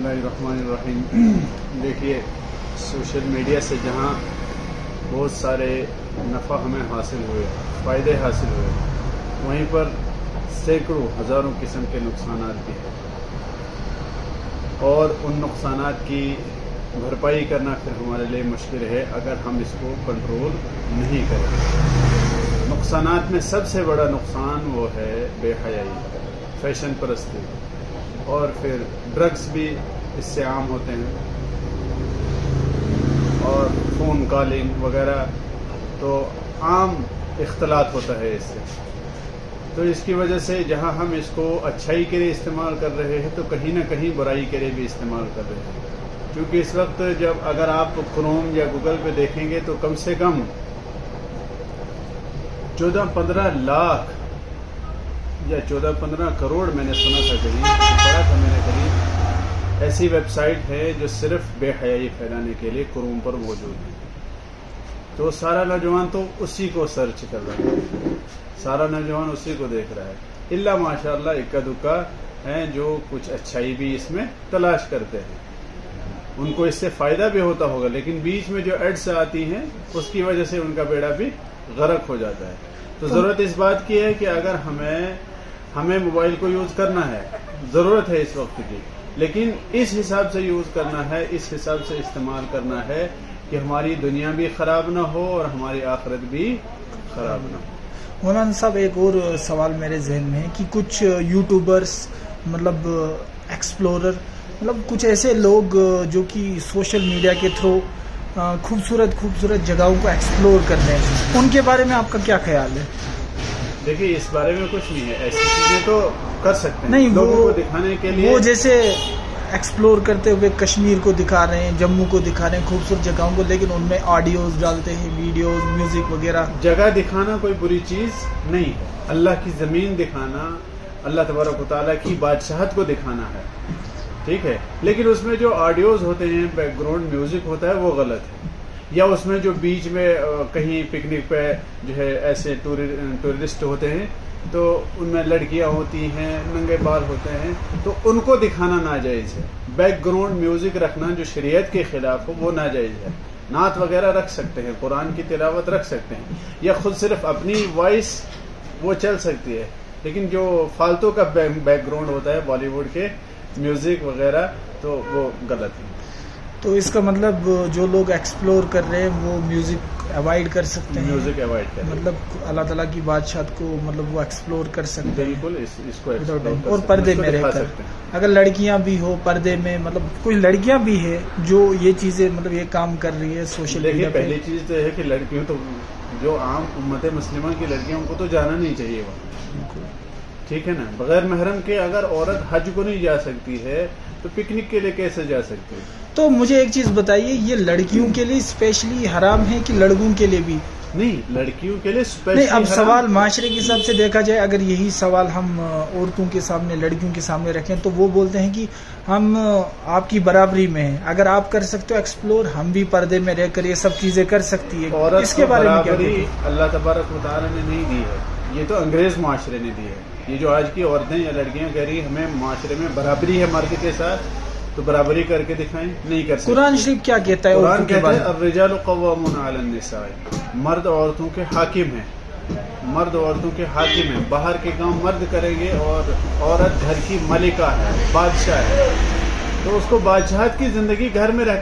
बिस्मिल्लाहिर्रहमानिर्रहीम। देखिए, social media से जहाँ बहुत सारे नफ़ा हमें हासिल हुए, फ़ायदे हासिल हुए, वहीं पर सैकड़ों हज़ारों किस्म के नुकसानात भी हैं, और उन नुकसानात की भरपाई करना फिर हमारे लिए मुश्किल है अगर हम इसको कंट्रोल नहीं करें। नुकसानात में सबसे बड़ा नुकसान वो है बेहयाई, फैशन परस्ती, और फिर ड्रग्स भी इससे आम होते हैं, और फ़ोन कॉलिंग वगैरह, तो आम इख्तलात होता है इससे। तो इसकी वजह से जहां हम इसको अच्छाई के लिए इस्तेमाल कर रहे हैं तो कहीं ना कहीं बुराई के लिए भी इस्तेमाल कर रहे हैं, क्योंकि इस वक्त जब अगर आप क्रोम या गूगल पे देखेंगे तो कम से कम 14-15 लाख या 14-15 करोड़ मैंने सुना था, करीब पढ़ा था मैंने करीब, ऐसी वेबसाइट है जो सिर्फ बेहयाई फैलाने के लिए क्रोम पर मौजूद है। तो सारा नौजवान तो उसी को सर्च कर रहा है, सारा नौजवान उसी को देख रहा है, इल्ला माशाअल्लाह इक्का दुक्का हैं जो कुछ अच्छाई भी इसमें तलाश करते हैं। उनको इससे फायदा भी होता होगा, लेकिन बीच में जो एड्स आती हैं उसकी वजह से उनका बेड़ा भी गर्क हो जाता है। तो जरूरत इस बात की है कि अगर हमें मोबाइल को यूज करना है, जरूरत है इस वक्त की, लेकिन इस हिसाब से यूज करना है, इस हिसाब से इस्तेमाल करना है कि हमारी दुनिया भी खराब ना हो और हमारी आखिरत भी खराब ना हो। मौलाना साहब, एक और सवाल मेरे जहन में है कि कुछ यूट्यूबर्स मतलब एक्सप्लोरर, मतलब कुछ ऐसे लोग जो कि सोशल मीडिया के थ्रू खूबसूरत जगहों को एक्सप्लोर कर रहे हैं, उनके बारे में आपका क्या ख्याल है? देखिए, इस बारे में कुछ नहीं है, ऐसी चीजें तो कर सकते हैं नहीं, लोगों को दिखाने के लिए। वो जैसे एक्सप्लोर करते हुए कश्मीर को दिखा रहे हैं, जम्मू को दिखा रहे हैं, खूबसूरत जगहों को, लेकिन उनमें ऑडियोज डालते हैं, वीडियोज, म्यूजिक वगैरह। जगह दिखाना कोई बुरी चीज नहीं है, अल्लाह की जमीन दिखाना, अल्लाह तबारक व तआला की बादशाहत को दिखाना है, ठीक है, लेकिन उसमें जो ऑडियोज होते हैं, बैकग्राउंड म्यूजिक होता है, वो गलत है। या उसमें जो बीच में कहीं पिकनिक पे जो है ऐसे टूरिस्ट होते हैं, तो उनमें लड़कियां होती हैं, नंगे बाल होते हैं, तो उनको दिखाना नाजायज है। बैकग्राउंड म्यूजिक रखना जो शरीयत के खिलाफ हो वो नाजायज है। नात वगैरह रख सकते हैं, कुरान की तिलावत रख सकते हैं, या खुद सिर्फ अपनी वॉइस वो चल सकती है, लेकिन जो फालतू का बैकग्राउंड होता है बॉलीवुड के म्यूजिक वगैरह, तो वो गलत है। तो इसका मतलब जो लोग एक्सप्लोर कर रहे हैं वो म्यूजिक अवॉइड कर सकते हैं, म्यूजिक अवॉइड करें, मतलब अल्लाह ताला की बादशाहत को मतलब वो एक्सप्लोर कर सकते हैं, बिल्कुल इसको और पर्दे में रहकर। अगर लड़कियां भी हो पर्दे में, मतलब कोई लड़कियां भी है जो ये चीजें मतलब ये काम कर रही है सोशल मीडिया पे। पहली चीज तो है कि लड़कियों, तो जो आम उम्मत मुस्लिमा की लड़कियों को तो जाना नहीं चाहिए वहाँ, ठीक है ना। बगैर महरम के अगर औरत हज को नहीं जा सकती है तो पिकनिक के लिए कैसे जा सकती है? तो मुझे एक चीज बताइए, ये लड़कियों के लिए स्पेशली हराम है कि लड़कों के लिए भी? नहीं, लड़कियों के लिए स्पेशली नहीं। अब सवाल माशरे के हिसाब से देखा जाए, अगर यही सवाल हम औरतों के सामने, लड़कियों के सामने रखें, तो वो बोलते हैं कि हम आपकी बराबरी में हैं, अगर आप कर सकते हो एक्सप्लोर, हम भी पर्दे में रहकर ये सब चीजें कर सकती है। इसके बारे में क्या? अल्लाह तबारक व तआला ने नहीं दी है, ये तो अंग्रेज माशरे ने दी है। ये जो आज की औरतें या लड़कियां कह रही है हमें माशरे में बराबरी है मर्द के साथ, तो बराबरी करके दिखाएं, नहीं कर सकते। कुरान शरीफ क्या कहता है? कुरान कहता है अर्रिजालु क़व्वामून अलन निसा, मर्द औरतों के हाकिम हैं, मर्द औरतों के हाकिम हैं। बाहर के काम मर्द करेंगे और औरत घर की मलिका है, बादशाह है, तो उसको बादशाहत की जिंदगी घर में रह